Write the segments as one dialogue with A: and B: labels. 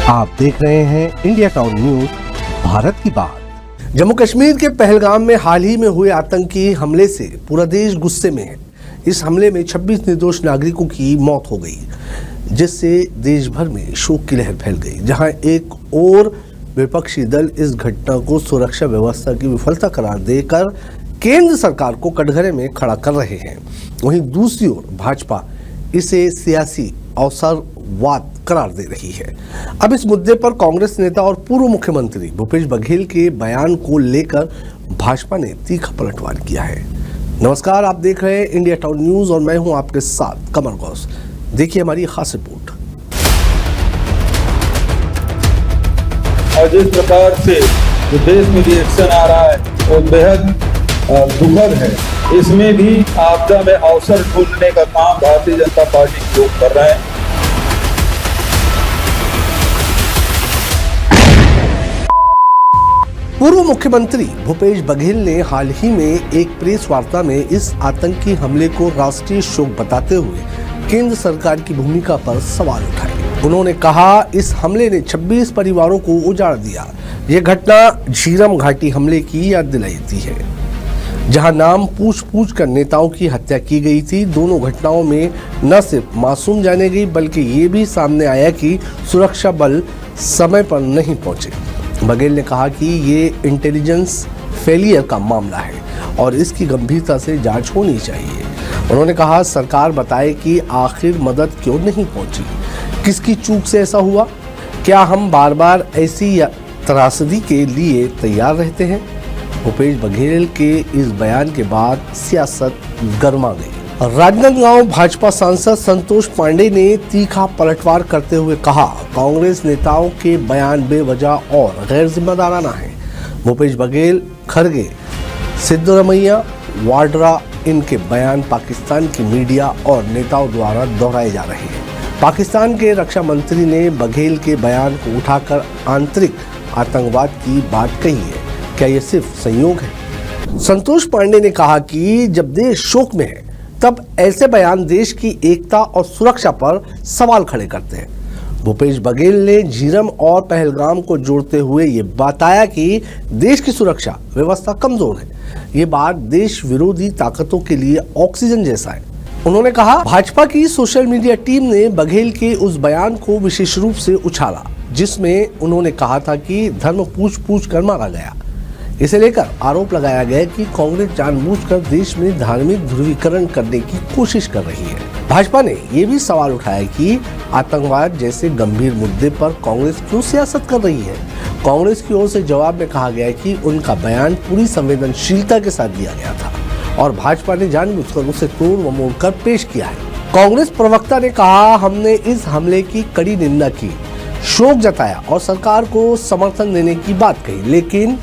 A: आप देख रहे हैं इंडिया टाउन न्यूज, भारत की बात।
B: जम्मू कश्मीर के पहलगाम में हाल ही में हुए आतंकी हमले से पूरा देश गुस्से में है। इस हमले में 26 निर्दोष नागरिकों की मौत हो गई, जिससे देश भर में शोक की लहर फैल गई। जहां एक और विपक्षी दल इस घटना को सुरक्षा व्यवस्था की विफलता करार देकर केंद्र सरकार को कटघरे में खड़ा कर रहे हैं, वहीं दूसरी ओर भाजपा इसे सियासी अवसरवाद करार दे रही है। अब इस मुद्दे पर कांग्रेस नेता और पूर्व मुख्यमंत्री भूपेश बघेल के बयान को लेकर भाजपा ने तीखा पलटवार किया है। नमस्कार, आप देख रहे हैं इंडिया टाउन न्यूज और मैं हूं आपके साथ कमर गौस। देखिए हमारी खास रिपोर्ट।
C: और जिस प्रकार से जो देश में रिएक्शन आ रहा है वो बेहद दुखद है। इसमें भी आपदा में अवसर ढूंढने का काम भारतीय जनता पार्टी के लोग कर रहे हैं।
B: पूर्व मुख्यमंत्री भूपेश बघेल ने हाल ही में एक प्रेस वार्ता में इस आतंकी हमले को राष्ट्रीय शोक बताते हुए केंद्र सरकार की भूमिका पर सवाल उठाए। उन्होंने कहा, इस हमले ने 26 परिवारों को उजाड़ दिया। ये घटना झीरम घाटी हमले की याद दिलाती है, जहां नाम पूछ कर नेताओं की हत्या की गई थी। दोनों घटनाओं में न सिर्फ मासूम जाने गई, बल्कि ये भी सामने आया कि सुरक्षा बल समय पर नहीं पहुंचे। बघेल ने कहा कि ये इंटेलिजेंस फेलियर का मामला है और इसकी गंभीरता से जांच होनी चाहिए। उन्होंने कहा, सरकार बताए कि आखिर मदद क्यों नहीं पहुंची, किसकी चूक से ऐसा हुआ, क्या हम बार बार ऐसी त्रासदी के लिए तैयार रहते हैं। भूपेश बघेल के इस बयान के बाद सियासत गर्मा गई। राजनांदगांव भाजपा सांसद संतोष पांडे ने तीखा पलटवार करते हुए कहा, कांग्रेस नेताओं के बयान बेवजह और गैर जिम्मेदाराना है। भूपेश बघेल, खरगे, सिद्धरमैया, वाड्रा, इनके बयान पाकिस्तान की मीडिया और नेताओं द्वारा दोहराए जा रहे हैं। पाकिस्तान के रक्षा मंत्री ने बघेल के बयान को उठाकर आंतरिक आतंकवाद की बात कही है। क्या ये सिर्फ संयोग है? संतोष पांडे ने कहा कि जब देश शोक में है तब ऐसे बयान देश की एकता और सुरक्षा पर सवाल खड़े करते हैं। भूपेश बघेल ने झीरम और पहलगाम को जोड़ते हुए ये बताया कि देश की सुरक्षा व्यवस्था कमजोर है। ये बात देश विरोधी ताकतों के लिए ऑक्सीजन जैसा है। उन्होंने कहा, भाजपा की सोशल मीडिया टीम ने बघेल के उस बयान को विशेष रूप से उछाला, जिसमें उन्होंने कहा था कि धर्म पूछ कर मारा गया। इसे लेकर आरोप लगाया गया कि कांग्रेस जानबूझकर देश में धार्मिक ध्रुवीकरण करने की कोशिश कर रही है। भाजपा ने ये भी सवाल उठाया कि आतंकवाद जैसे गंभीर मुद्दे पर कांग्रेस क्यों सियासत कर रही है। कांग्रेस की ओर से जवाब में कहा गया कि उनका बयान पूरी संवेदनशीलता के साथ दिया गया था और भाजपा ने जानबूझकर उसे तोड़ ममोड़ कर पेश किया है। कांग्रेस प्रवक्ता ने कहा, हमने इस हमले की कड़ी निंदा की, शोक जताया और सरकार को समर्थन देने की बात कही, लेकिन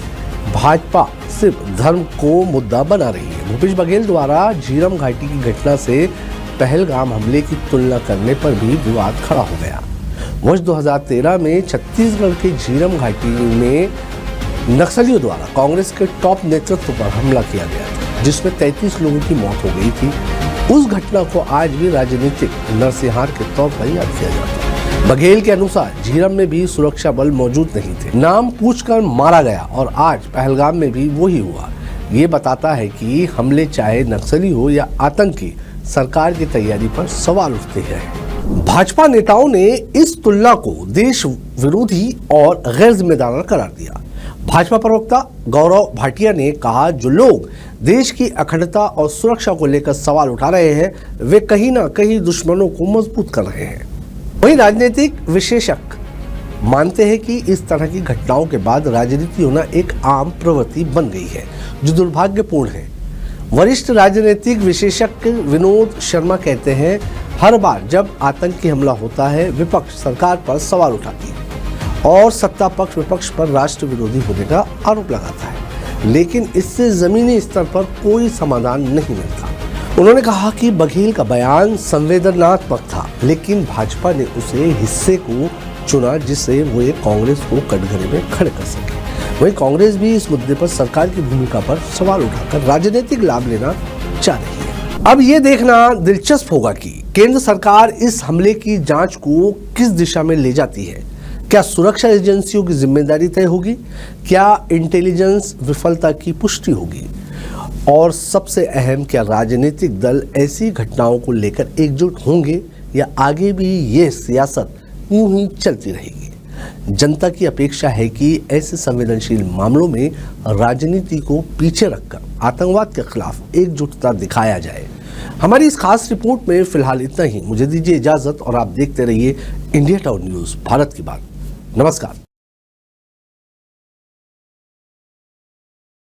B: भाजपा सिर्फ धर्म को मुद्दा बना रही है। भूपेश बघेल द्वारा झीरम घाटी की घटना से पहलगाम हमले की तुलना करने पर भी विवाद खड़ा हो गया। वर्ष 2013 में छत्तीसगढ़ के झीरम घाटी में नक्सलियों द्वारा कांग्रेस के टॉप नेतृत्व पर हमला किया गया था, जिसमें 33 लोगों की मौत हो गई थी। उस घटना को आज भी राजनीतिक नरसंहार के तौर पर याद किया जाता है। बघेल के अनुसार झीरम में भी सुरक्षा बल मौजूद नहीं थे, नाम पूछकर मारा गया और आज पहलगाम में भी वही हुआ। ये बताता है कि हमले चाहे नक्सली हो या आतंकी, सरकार की तैयारी पर सवाल उठते हैं। भाजपा नेताओं ने इस तुलना को देश विरोधी और गैर जिम्मेदाराना करार दिया। भाजपा प्रवक्ता गौरव भाटिया ने कहा, जो लोग देश की अखंडता और सुरक्षा को लेकर सवाल उठा रहे हैं, वे कहीं ना कहीं दुश्मनों को मजबूत कर रहे हैं। वहीं राजनीतिक विशेषज्ञ मानते हैं कि इस तरह की घटनाओं के बाद राजनीति होना एक आम प्रवृत्ति बन गई है, जो दुर्भाग्यपूर्ण है। वरिष्ठ राजनीतिक विशेषज्ञ विनोद शर्मा कहते हैं, हर बार जब आतंकी हमला होता है, विपक्ष सरकार पर सवाल उठाती है और सत्ता पक्ष विपक्ष पर राष्ट्र विरोधी होने का आरोप लगाता है, लेकिन इससे जमीनी स्तर पर कोई समाधान नहीं मिलता। उन्होंने कहा कि बघेल का बयान संवेदनात्मक था, लेकिन भाजपा ने उसे हिस्से को चुना जिससे वो कांग्रेस को कटघरे में खड़े कर सके। वहीं कांग्रेस भी इस मुद्दे पर सरकार की भूमिका पर सवाल उठाकर राजनीतिक लाभ लेना चाह रही है। अब ये देखना दिलचस्प होगा कि केंद्र सरकार इस हमले की जांच को किस दिशा में ले जाती है। क्या सुरक्षा एजेंसियों की जिम्मेदारी तय होगी? क्या इंटेलिजेंस विफलता की पुष्टि होगी? और सबसे अहम, क्या राजनीतिक दल ऐसी घटनाओं को लेकर एकजुट होंगे या आगे भी ये सियासत यूं ही चलती रहेगी? जनता की अपेक्षा है कि ऐसे संवेदनशील मामलों में राजनीति को पीछे रखकर आतंकवाद के खिलाफ एकजुटता दिखाया जाए। हमारी इस खास रिपोर्ट में फिलहाल इतना ही। मुझे दीजिए इजाजत और आप देखते रहिए इंडिया टाउन न्यूज़, भारत की बात। नमस्कार।